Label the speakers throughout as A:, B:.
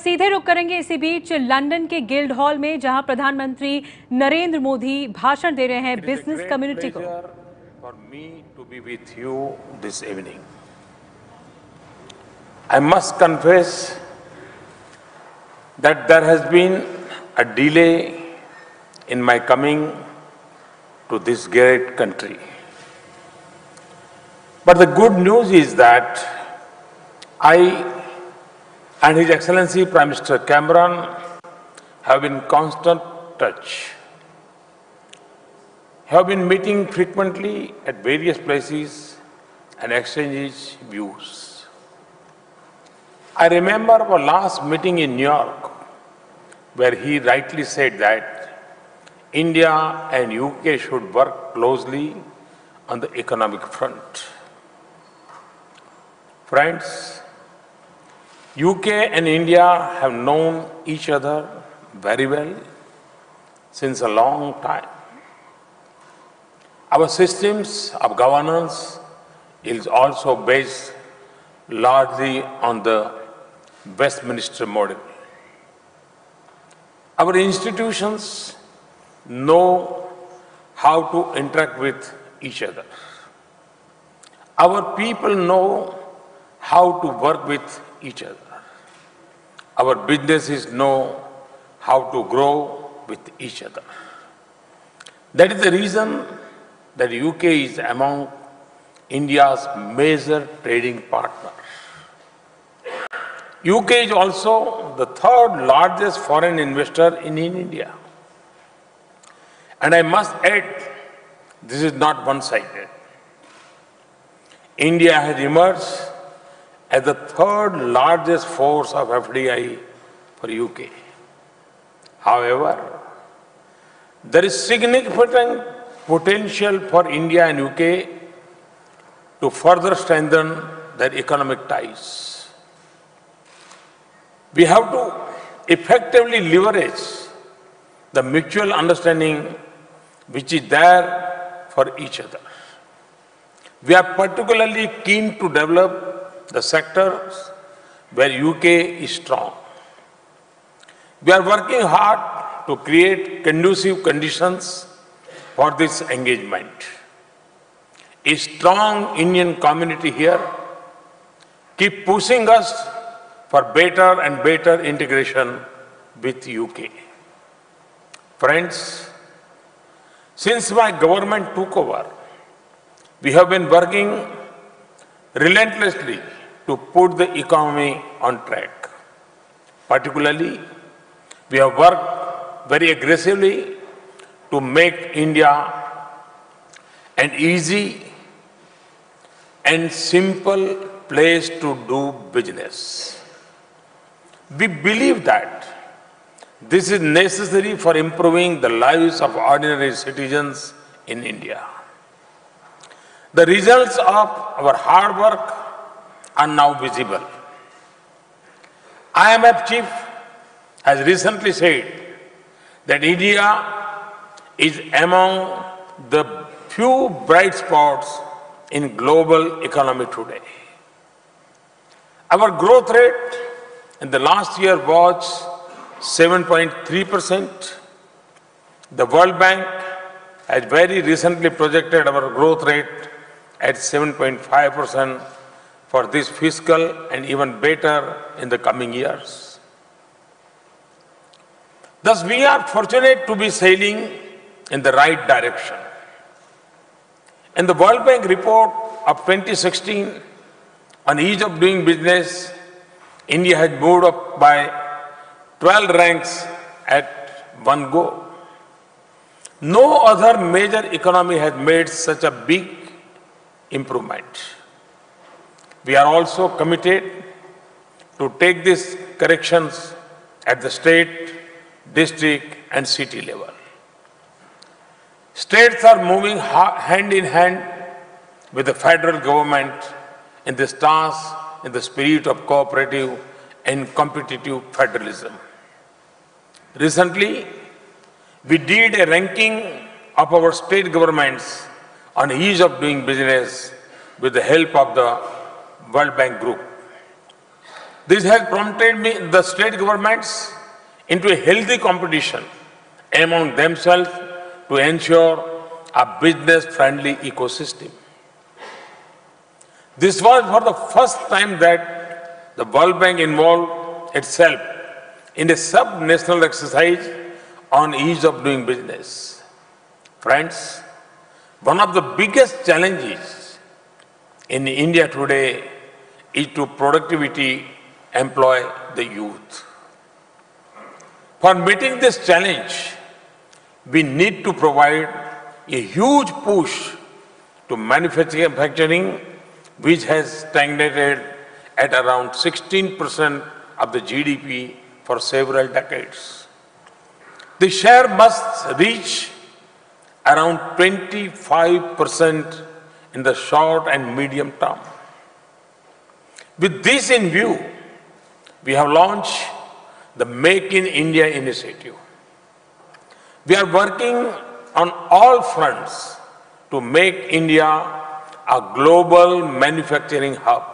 A: सीधे रुक करेंगे इसी बीच लंदन के गिल्ड हॉल में, जहां प्रधानमंत्री नरेंद्र मोदी भाषण दे रहे हैं बिजनेस कम्युनिटी को।
B: For me to be with you this evening. I must confess that there has been a delay in my coming to this great country. But the good news is that I and His Excellency Prime Minister Cameron have been in constant touch, have been meeting frequently at various places and exchanging views. I remember our last meeting in New York, where he rightly said that India and UK should work closely on the economic front. Friends, UK and India have known each other very well since a long time. Our systems of governance is also based largely on the Westminster model. Our institutions know how to interact with each other. Our people know how to work with each other. Our businesses know how to grow with each other. That is the reason that UK is among India's major trading partners. UK is also the third largest foreign investor in India. And I must add, this is not one-sided. India has emerged as the third largest force of FDI for UK. However, there is significant potential for India and UK to further strengthen their economic ties. We have to effectively leverage the mutual understanding which is there for each other. We are particularly keen to develop the sectors where UK is strong. We are working hard to create conducive conditions for this engagement. A strong Indian community here keep pushing us for better and better integration with UK. Friends, since my government took over, we have been working relentlessly to put the economy on track. Particularly, we have worked very aggressively to make India an easy and simple place to do business. We believe that this is necessary for improving the lives of ordinary citizens in India. The results of our hard work are now visible. IMF chief has recently said that India is among the few bright spots in global economy today. Our growth rate in the last year was 7.3%. The World Bank has very recently projected our growth rate at 7.5% for this fiscal and even better in the coming years. Thus, we are fortunate to be sailing in the right direction. In the World Bank report of 2016 on ease of doing business, India has moved up by 12 ranks at one go. No other major economy has made such a big improvement. We are also committed to take these corrections at the state, district and city level. States are moving hand in hand with the federal government in this task in the spirit of cooperative and competitive federalism. Recently, we did a ranking of our state governments on ease of doing business with the help of the World Bank Group. This has prompted the state governments into a healthy competition among themselves to ensure a business-friendly ecosystem. This was for the first time that the World Bank involved itself in a sub-national exercise on ease of doing business. Friends, one of the biggest challenges in India today is to productivity employ the youth. For meeting this challenge, we need to provide a huge push to manufacturing, which has stagnated at around 16% of the GDP for several decades. The share must reach around 25% in the short and medium term. With this in view, we have launched the Make in India initiative. We are working on all fronts to make India a global manufacturing hub.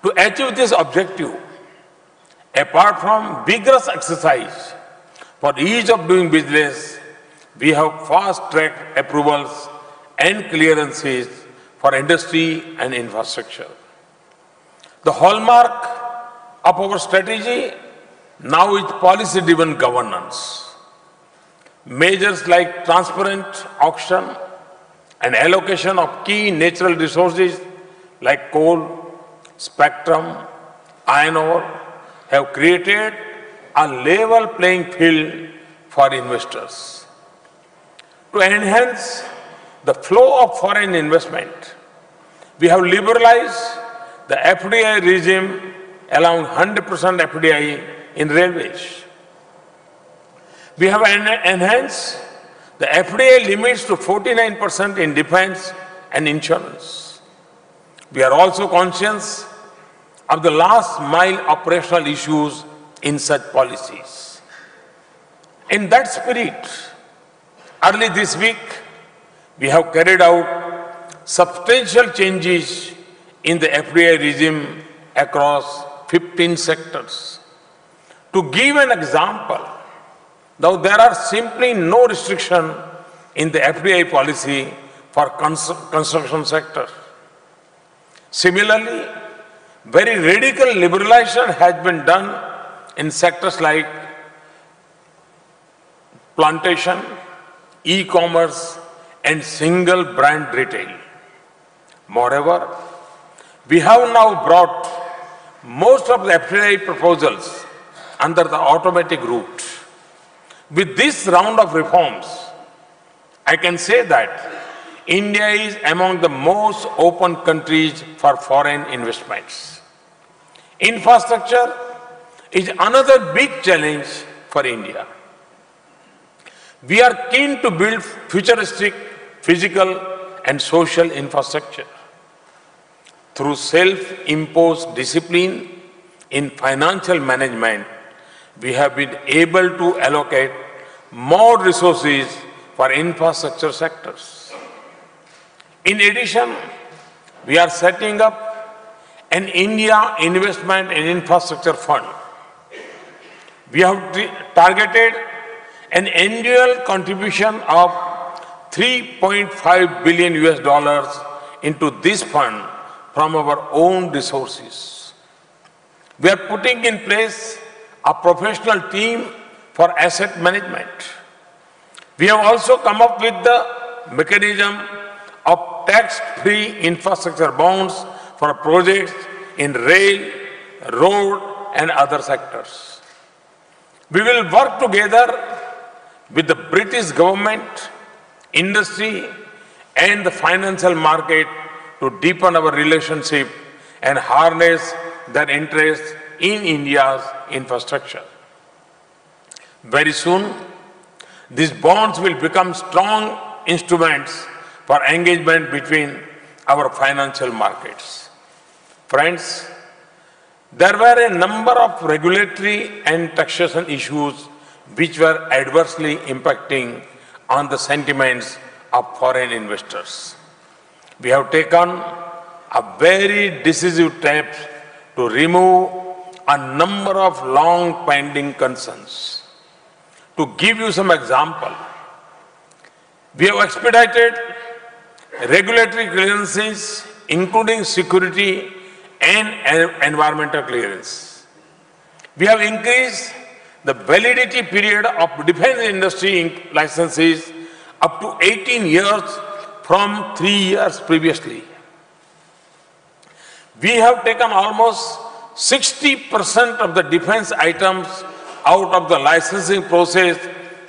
B: To achieve this objective, apart from vigorous exercise for ease of doing business, we have fast-tracked approvals and clearances for industry and infrastructure. The hallmark of our strategy now is policy-driven governance. Measures like transparent auction and allocation of key natural resources like coal, spectrum, iron ore have created a level playing field for investors. To enhance the flow of foreign investment, we have liberalized the FDI regime, allowing 100% FDI in railways. We have enhanced the FDI limits to 49% in defense and insurance. We are also conscious of the last mile operational issues in such policies. In that spirit, early this week, we have carried out substantial changes in the FDI regime across 15 sectors. To give an example, now there are simply no restriction in the FDI policy for construction sector. Similarly, very radical liberalization has been done in sectors like plantation, e-commerce, and single brand retail. Moreover, we have now brought most of the FDI proposals under the automatic route. With this round of reforms, I can say that India is among the most open countries for foreign investments. Infrastructure is another big challenge for India. We are keen to build futuristic physical and social infrastructure. Through self-imposed discipline in financial management, we have been able to allocate more resources for infrastructure sectors. In addition, we are setting up an India Investment and Infrastructure Fund. We have targeted an annual contribution of $3.5 billion into this fund from our own resources. We are putting in place a professional team for asset management. We have also come up with the mechanism of tax-free infrastructure bonds for projects in rail, road, and other sectors. We will work together with the British government, industry, and the financial market to deepen our relationship and harness their interest in India's infrastructure. Very soon, these bonds will become strong instruments for engagement between our financial markets. Friends, there were a number of regulatory and taxation issues which were adversely impacting on the sentiments of foreign investors. We have taken a very decisive step to remove a number of long pending concerns. To give you some example, we have expedited regulatory clearances, including security and environmental clearance. We have increased the validity period of defense industry licenses up to 18 years from 3 years previously. We have taken almost 60% of the defense items out of the licensing process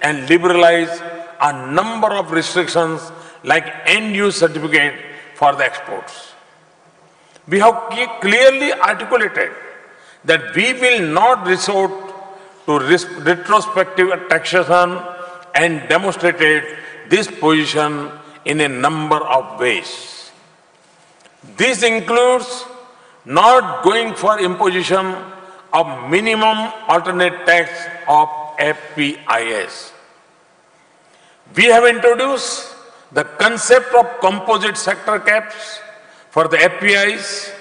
B: and liberalized a number of restrictions like end-use certificate for the exports. We have clearly articulated that we will not resort to retrospective taxation and demonstrated this position in a number of ways. This includes not going for imposition of minimum alternate tax of FPIS. We have introduced the concept of composite sector caps for the FPIs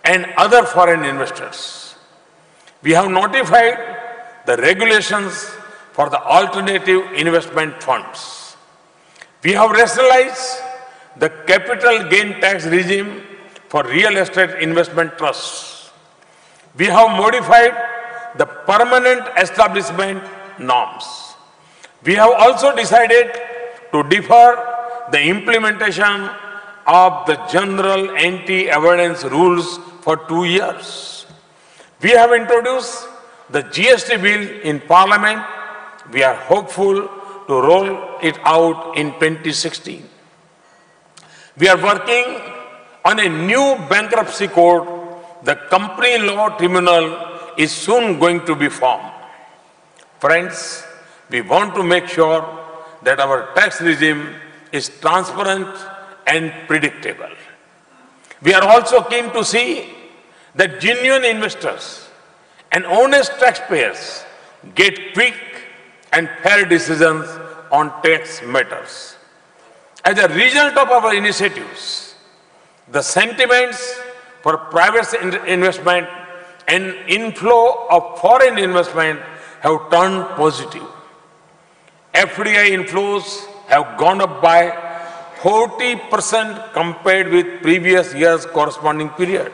B: and other foreign investors. We have notified the regulations for the alternative investment funds. We have rationalized the capital gain tax regime for real estate investment trusts. We have modified the permanent establishment norms. We have also decided to defer the implementation of the general anti-avoidance rules for 2 years. We have introduced the GST bill in Parliament. We are hopeful to roll it out in 2016. We are working on a new bankruptcy code. The company law tribunal is soon going to be formed. Friends, we want to make sure that our tax regime is transparent and predictable. We are also keen to see that genuine investors and honest taxpayers get quick and fair decisions on tax matters. As a result of our initiatives, the sentiments for private investment and inflow of foreign investment have turned positive. FDI inflows have gone up by 40% compared with previous year's corresponding period.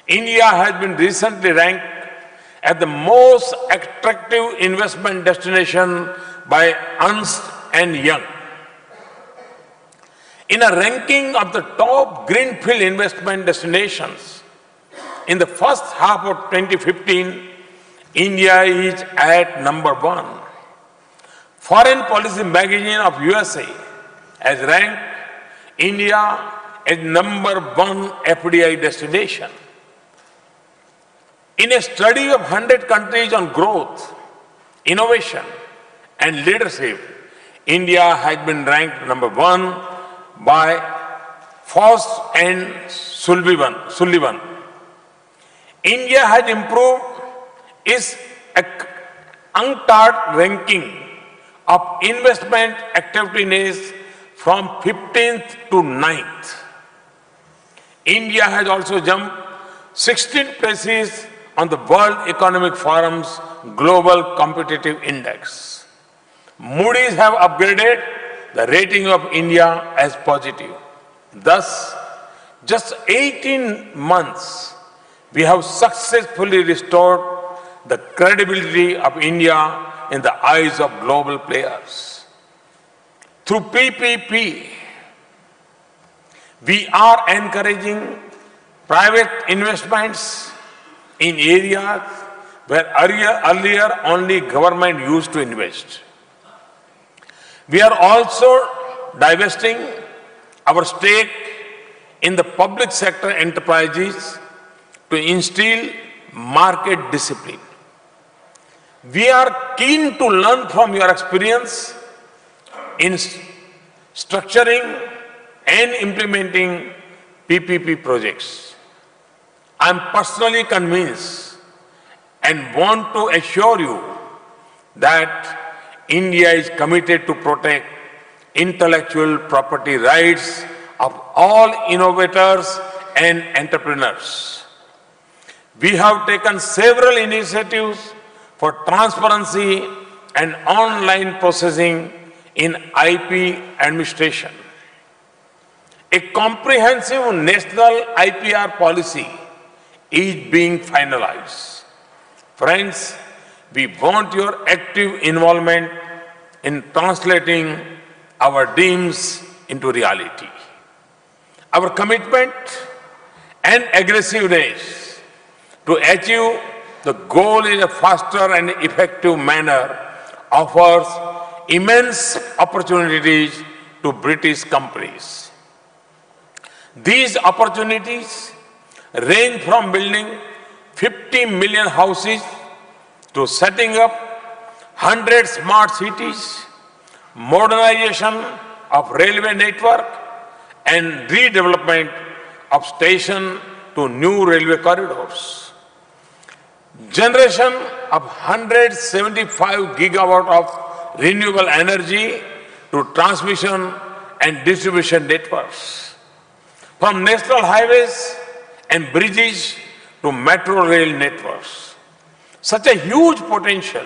B: India has been recently ranked as the most attractive investment destination by Ernst & Young. In a ranking of the top greenfield investment destinations, in the first half of 2015, India is at number 1. Foreign Policy Magazine of USA has ranked India as number 1 FDI destination. In a study of 100 countries on growth, innovation, and leadership, India has been ranked number 1 by Frost and Sullivan. India has improved its UNCTAD ranking of investment activeness from 15th to 9th. India has also jumped 16 places on the World Economic Forum's Global Competitive Index. Moody's have upgraded the rating of India as positive. Thus, just 18 months, we have successfully restored the credibility of India in the eyes of global players. Through PPP, we are encouraging private investments in areas where earlier only government used to invest. We are also divesting our stake in the public sector enterprises to instill market discipline. We are keen to learn from your experience in structuring and implementing PPP projects. I am personally convinced and want to assure you that India is committed to protect intellectual property rights of all innovators and entrepreneurs. We have taken several initiatives for transparency and online processing in IP administration. A comprehensive national IPR policy is being finalized. Friends, we want your active involvement in translating our dreams into reality. Our commitment and aggressiveness to achieve the goal in a faster and effective manner offers immense opportunities to British companies. These opportunities range from building 50 million houses to setting up 100 smart cities, modernization of railway network, and redevelopment of station to new railway corridors. Generation of 175 gigawatt of renewable energy to transmission and distribution networks. From national highways and bridges to metro rail networks. Such a huge potential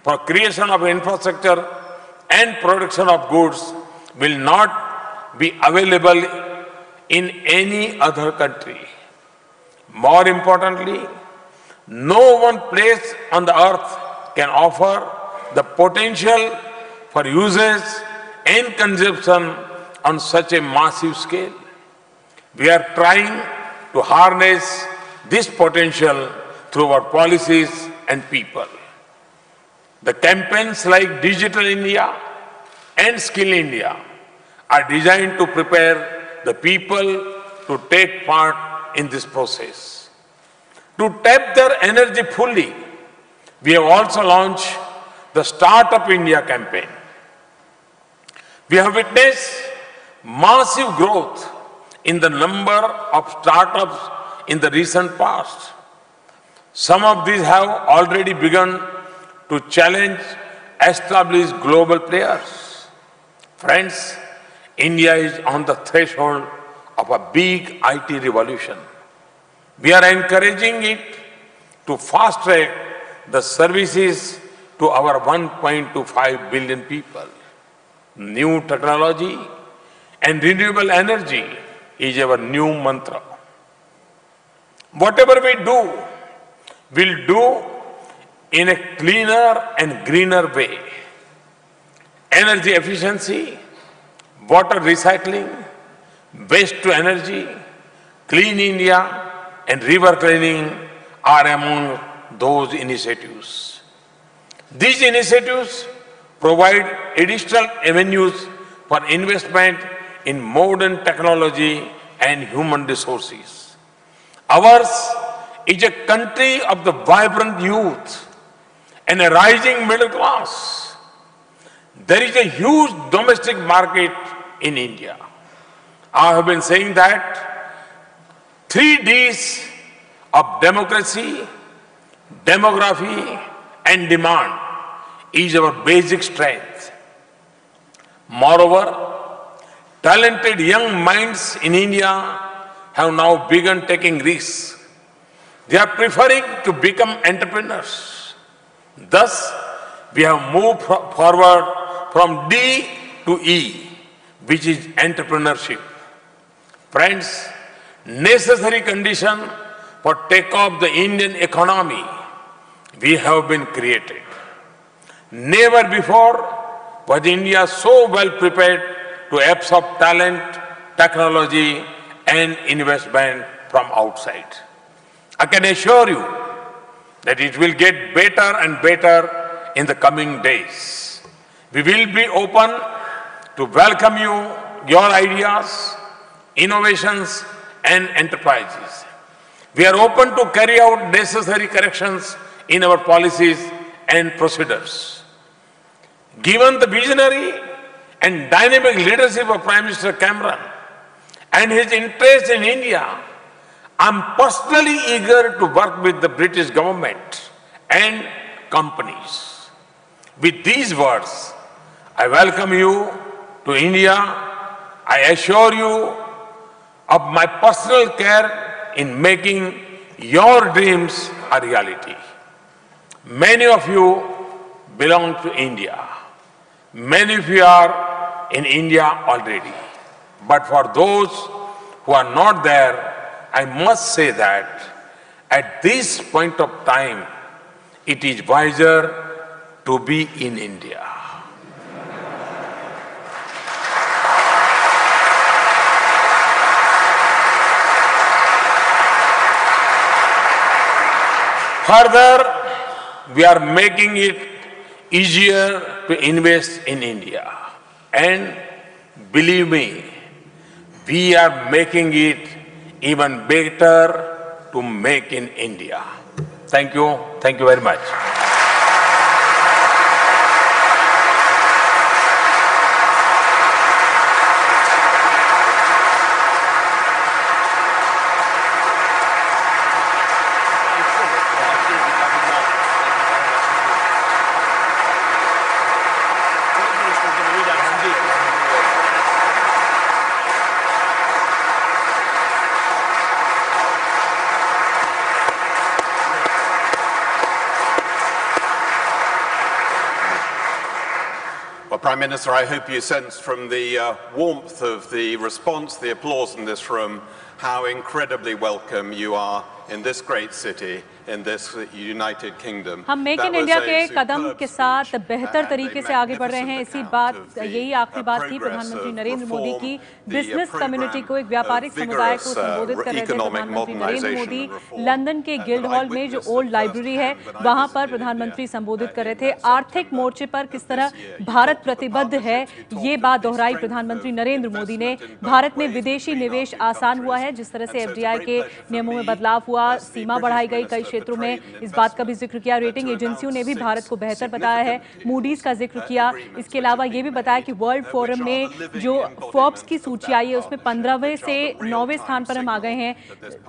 B: for creation of infrastructure and production of goods will not be available in any other country. More importantly, no one place on the earth can offer the potential for usage and consumption on such a massive scale. We are trying to harness this potential through our policies and people. The campaigns like Digital India and Skill India are designed to prepare the people to take part in this process. To tap their energy fully, we have also launched the Startup India campaign. We have witnessed massive growth in the number of startups in the recent past. Some of these have already begun to challenge established global players. Friends, India is on the threshold of a big IT revolution. We are encouraging it to fast-track the services to our 1.25 billion people. New technology and renewable energy is our new mantra. Whatever we do, we'll do in a cleaner and greener way. Energy efficiency, water recycling, waste to energy, Clean India, and river cleaning are among those initiatives. These initiatives provide additional avenues for investment in modern technology and human resources. Ours is a country of the vibrant youth and a rising middle class. There is a huge domestic market in India. I have been saying that 3 Ds of democracy, demography, and demand is our basic strength. Moreover, talented young minds in India have now begun taking risks. They are preferring to become entrepreneurs. Thus, we have moved forward from D to E, which is entrepreneurship. Friends, necessary condition for take-off the Indian economy we have been created. Never before was India so well prepared to absorb talent, technology, and investment from outside. I can assure you that it will get better and better in the coming days. We will be open to welcome your ideas, innovations, and enterprises. We are open to carry out necessary corrections in our policies and procedures. Given the visionary and dynamic leadership of Prime Minister Cameron and his interest in India, I am personally eager to work with the British government and companies. With these words, I welcome you to India. I assure you of my personal care in making your dreams a reality. Many of you belong to India. Many of you are in India already. But for those who are not there, I must say that at this point of time, it is wiser to be in India. Further, we are making it easier to invest in India. And believe me, we are making it even better to make in India. Thank you. Thank you very much.
C: Well, Prime Minister, I hope you sense from the warmth of the response, the applause in this room, how incredibly welcome you are in this great city, in this United Kingdom.
A: हम make in India के कदम के साथ बेहतर तरीके से आगे बढ़ रहे हैं। इसी बात यही आखिरी बात थी प्रधानमंत्री नरेंद्र मोदी की। बिजनेस कम्युनिटी को, एक व्यापारिक समुदाय को संबोधित कर रहे थे प्रधानमंत्री नरेंद्र मोदी। लंदन के गिल्ड हॉल में जो ओल्ड लाइब्रेरी है वहां पर प्रधानमंत्री संबोधित कर रहे थे। आर्थिक मोर्चे पर किस तरह भारत प्रतिबद्ध है, ये बात दोहराई प्रधानमंत्री नरेंद्र मोदी ने। भारत में विदेशी निवेश आसान हुआ है, जिस तरह से एफडीआई के नियमों में बदलाव हुआ, सीमा बढ़ाई गई कई क्षेत्रों में, इस बात का भी जिक्र किया। रेटिंग एजेंसियों ने भी भारत को बेहतर बताया है, मूडीज का जिक्र किया। इसके अलावा ये भी बताया कि वर्ल्ड फोरम में जो फोर्ब्स की सूची आई है उसमें 15वें से 9वें स्थान पर हम आ गए हैं।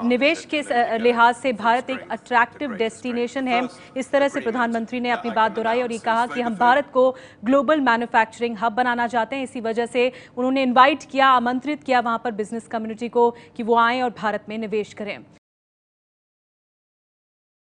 A: निवेश के लिहाज से भारत एक अट्रैक्टिव डेस्टिनेशन है, इस तरह से प्रधानमंत्री ने अपनी बात दोहराई और ये कहा कि हम भारत को ग्लोबल मैन्युफैक्चरिंग हब बनाना चाहते हैं। इसी वजह से उन्होंने इन्वाइट किया, आमंत्रित किया वहां पर बिजनेस कम्युनिटी को कि वो आए और भारत में निवेश करें।